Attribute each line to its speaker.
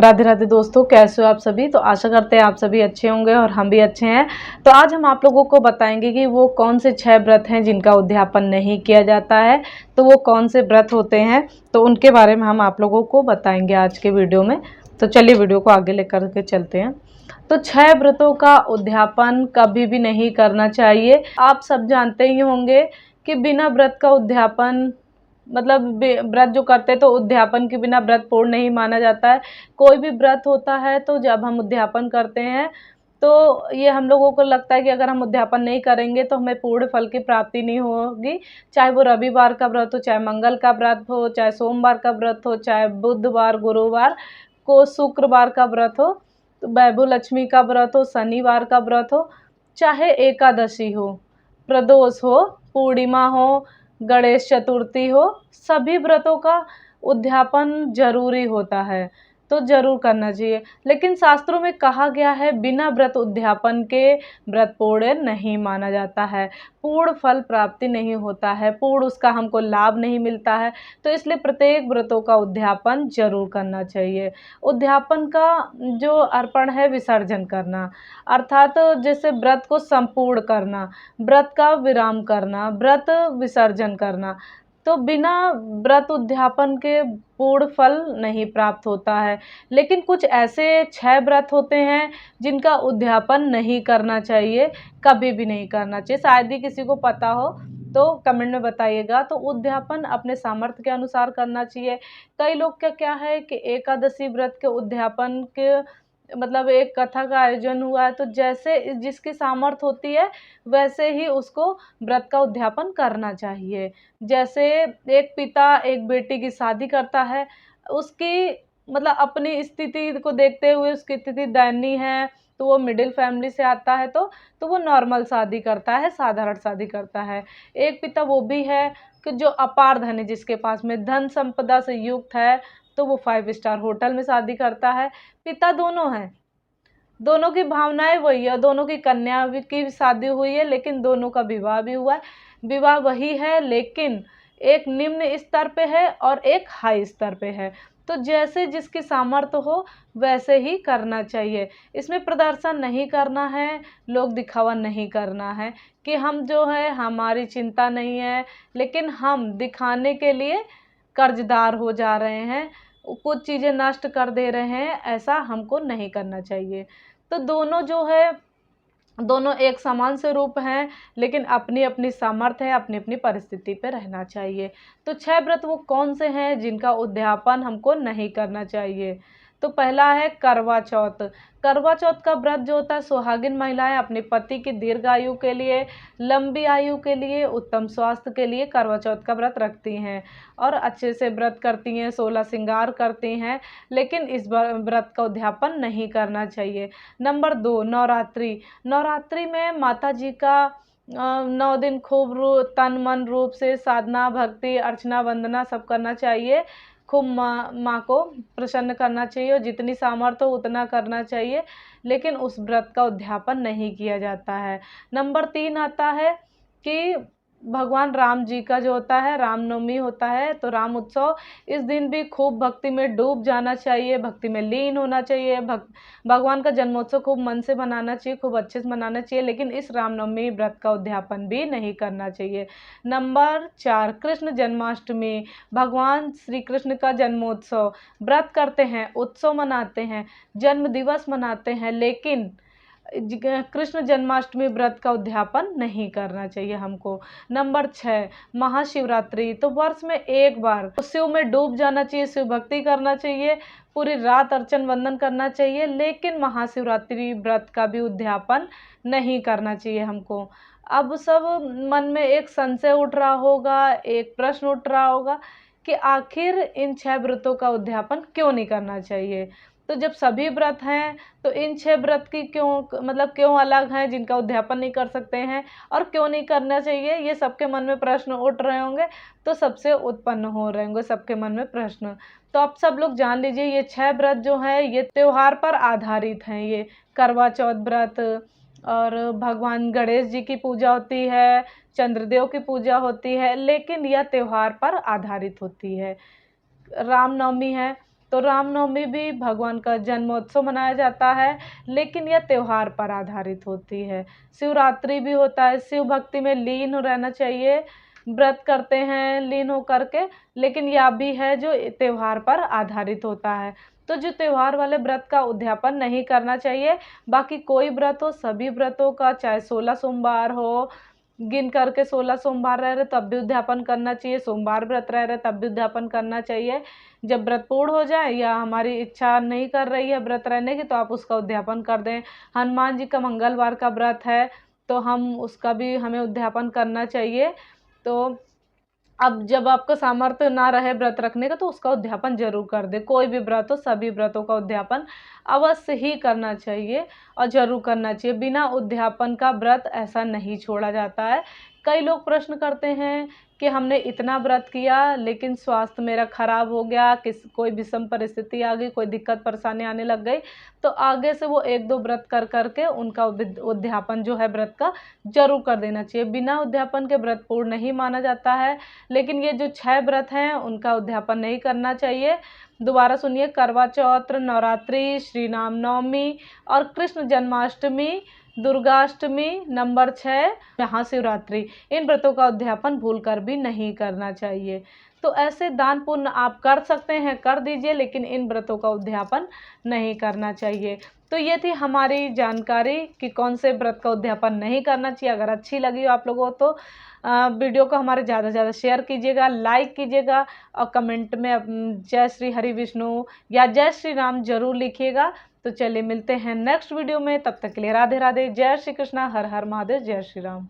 Speaker 1: राधे राधे दोस्तों, कैसे हो आप सभी। तो आशा करते हैं आप सभी अच्छे होंगे और हम भी अच्छे हैं। तो आज हम आप लोगों को बताएंगे कि वो कौन से 6 व्रत हैं जिनका उद्यापन नहीं किया जाता है। तो वो कौन से व्रत होते हैं, तो उनके बारे में हम आप लोगों को बताएंगे आज के वीडियो में। तो चलिए वीडियो को आगे लेकर के चलते हैं। तो 6 व्रतों का उद्यापन कभी भी नहीं करना चाहिए। आप सब जानते ही होंगे कि बिना व्रत का उद्यापन मतलब व्रत जो करते हैं तो उद्यापन के बिना व्रत पूर्ण नहीं माना जाता है। कोई भी व्रत होता है तो जब हम उद्यापन करते हैं तो ये हम लोगों को लगता है कि अगर हम उद्यापन नहीं करेंगे तो हमें पूर्ण फल की प्राप्ति नहीं होगी। चाहे वो रविवार का व्रत हो, चाहे मंगल का व्रत हो, चाहे सोमवार का व्रत हो, चाहे बुधवार, गुरुवार को, शुक्रवार का व्रत हो, तो वैभव लक्ष्मी का व्रत हो, शनिवार का व्रत हो, चाहे एकादशी हो, प्रदोष हो, पूर्णिमा हो, गणेश चतुर्थी हो, सभी व्रतों का उद्यापन जरूरी होता है। तो जरूर करना चाहिए। लेकिन शास्त्रों में कहा गया है बिना व्रत उद्यापन के व्रत पूर्ण नहीं माना जाता है, पूर्ण फल प्राप्ति नहीं होता है, पूर्ण उसका हमको लाभ नहीं मिलता है। तो इसलिए प्रत्येक व्रतों का उद्यापन जरूर करना चाहिए। उद्यापन का जो अर्पण है विसर्जन करना, अर्थात जैसे व्रत को संपूर्ण करना, व्रत का विराम करना, व्रत विसर्जन करना। तो बिना व्रत उद्यापन के पूर्ण फल नहीं प्राप्त होता है। लेकिन कुछ ऐसे 6 व्रत होते हैं जिनका उद्यापन नहीं करना चाहिए, कभी भी नहीं करना चाहिए। शायद ही किसी को पता हो तो कमेंट में बताइएगा। तो उद्यापन अपने सामर्थ्य के अनुसार करना चाहिए। कई लोग क्या क्या है कि एकादशी व्रत के उद्यापन के मतलब एक कथा का आयोजन हुआ है तो जैसे जिसकी सामर्थ्य होती है वैसे ही उसको व्रत का उद्यापन करना चाहिए। जैसे एक पिता एक बेटी की शादी करता है, उसकी मतलब अपनी स्थिति को देखते हुए, उसकी स्थिति दयनीय है तो वो मिडिल फैमिली से आता है तो वो नॉर्मल शादी करता है, साधारण शादी करता है। एक पिता वो भी है कि जो अपार धनी, जिसके पास में धन संपदा से युक्त है, तो वो 5 स्टार होटल में शादी करता है। पिता दोनों हैं, दोनों की भावनाएं वही है, दोनों की कन्या की शादी हुई है, लेकिन दोनों का विवाह भी हुआ है। विवाह वही है लेकिन एक निम्न स्तर पे है और एक हाई स्तर पे है। तो जैसे जिसकी सामर्थ्य हो वैसे ही करना चाहिए। इसमें प्रदर्शन नहीं करना है, लोग दिखावा नहीं करना है कि हम जो है हमारी चिंता नहीं है, लेकिन हम दिखाने के लिए कर्जदार हो जा रहे हैं, कुछ चीज़ें नष्ट कर दे रहे हैं, ऐसा हमको नहीं करना चाहिए। तो दोनों जो है, दोनों एक समान स्वरूप हैं, लेकिन अपनी अपनी सामर्थ्य है, अपनी अपनी परिस्थिति पे रहना चाहिए। तो 6 व्रत वो कौन से हैं जिनका उद्यापन हमको नहीं करना चाहिए। तो पहला है करवा चौथ। करवा चौथ का व्रत जो होता है, सुहागिन महिलाएं अपने पति की दीर्घ आयु के लिए, लंबी आयु के लिए, उत्तम स्वास्थ्य के लिए करवा चौथ का व्रत रखती हैं और अच्छे से व्रत करती हैं, 16 श्रृंगार करती हैं। लेकिन इस व्रत का उद्यापन नहीं करना चाहिए। नंबर 2, नवरात्रि। नवरात्रि में माता जी का 9 दिन खूब तन मन रूप से साधना, भक्ति, अर्चना, वंदना सब करना चाहिए। खूब माँ को प्रसन्न करना चाहिए और जितनी सामर्थ्य हो उतना करना चाहिए, लेकिन उस व्रत का उद्यापन नहीं किया जाता है। नंबर 3 आता है कि भगवान राम जी का जो होता है, रामनवमी होता है, तो राम उत्सव, इस दिन भी खूब भक्ति में डूब जाना चाहिए, भक्ति में लीन होना चाहिए। भगवान का जन्मोत्सव खूब मन से मनाना चाहिए, खूब अच्छे से मनाना चाहिए, लेकिन इस रामनवमी व्रत का उद्यापन भी नहीं करना चाहिए। नंबर 4, कृष्ण जन्माष्टमी। भगवान श्री कृष्ण का जन्मोत्सव व्रत करते हैं, उत्सव मनाते हैं, जन्म दिवस मनाते हैं, लेकिन कृष्ण जन्माष्टमी व्रत का उद्यापन नहीं करना चाहिए हमको। नंबर 6, महाशिवरात्रि। तो वर्ष में एक बार शिव में डूब जाना चाहिए, शिव भक्ति करना चाहिए, पूरी रात अर्चन वंदन करना चाहिए, लेकिन महाशिवरात्रि व्रत का भी उद्यापन नहीं करना चाहिए हमको। अब सब मन में एक संशय उठ रहा होगा, एक प्रश्न उठ रहा होगा कि आखिर इन 6 व्रतों का उद्यापन क्यों नहीं करना चाहिए। तो जब सभी व्रत हैं तो इन 6 व्रत की क्यों अलग हैं जिनका उद्यापन नहीं कर सकते हैं और क्यों नहीं करना चाहिए, ये सबके मन में प्रश्न उठ रहे होंगे। तो सबसे उत्पन्न हो रहे होंगे सबके मन में प्रश्न। तो आप सब लोग जान लीजिए, ये 6 व्रत जो है ये त्योहार पर आधारित हैं। ये करवा चौथ व्रत, और भगवान गणेश जी की पूजा होती है, चंद्रदेव की पूजा होती है, लेकिन यह त्योहार पर आधारित होती है। रामनवमी है तो तो रामनवमी भी भगवान का जन्मोत्सव मनाया जाता है, लेकिन यह त्योहार पर आधारित होती है। शिवरात्रि भी होता है, शिव भक्ति में लीन रहना चाहिए, व्रत करते हैं लीन हो करके, लेकिन यह भी है जो त्योहार पर आधारित होता है। तो जो त्योहार वाले व्रत का उद्यापन नहीं करना चाहिए। बाकी कोई व्रत हो, सभी व्रतों का, चाहे 16 सोमवार हो, गिन करके 16 सोमवार रह रहे तब भी उद्यापन करना चाहिए, सोमवार व्रत रह रहे तब भी उद्यापन करना चाहिए। जब व्रत पूर्ण हो जाए या हमारी इच्छा नहीं कर रही है व्रत रहने की, तो आप उसका उद्यापन कर दें। हनुमान जी का मंगलवार का व्रत है, तो उसका भी हमें उद्यापन करना चाहिए। तो अब जब आपको सामर्थ्य ना रहे व्रत रखने का, तो उसका उद्यापन जरूर कर दे। कोई भी व्रत हो, सभी व्रतों का उद्यापन अवश्य ही करना चाहिए और जरूर करना चाहिए। बिना उद्यापन का व्रत ऐसा नहीं छोड़ा जाता है। कई लोग प्रश्न करते हैं कि हमने इतना व्रत किया लेकिन स्वास्थ्य मेरा खराब हो गया, कोई विषम परिस्थिति आ गई, कोई दिक्कत परेशानी आने लग गई, तो आगे से वो 1-2 व्रत कर करके उनका उद्यापन जो है व्रत का जरूर कर देना चाहिए। बिना उद्यापन के व्रत पूर्ण नहीं माना जाता है। लेकिन ये जो 6 व्रत हैं उनका उद्यापन नहीं करना चाहिए। दोबारा सुनिए, करवा चौथ, नवरात्रि, श्री राम नवमी और कृष्ण जन्माष्टमी, दुर्गाष्टमी, नंबर 6 महाशिवरात्रि, इन व्रतों का उद्यापन भूलकर भी नहीं करना चाहिए। तो ऐसे दान पुण्य आप कर सकते हैं, कर दीजिए, लेकिन इन व्रतों का उद्यापन नहीं करना चाहिए। तो ये थी हमारी जानकारी कि कौन से व्रत का उद्यापन नहीं करना चाहिए। अगर अच्छी लगी हो आप लोगों को तो वीडियो को हमारे ज़्यादा से ज़्यादा शेयर कीजिएगा, लाइक कीजिएगा और कमेंट में जय श्री हरि विष्णु या जय श्री राम जरूर लिखिएगा। तो चलिए मिलते हैं नेक्स्ट वीडियो में, तब तक के लिए राधे राधे, जय श्री कृष्णा, हर हर महादेव, जय श्री राम।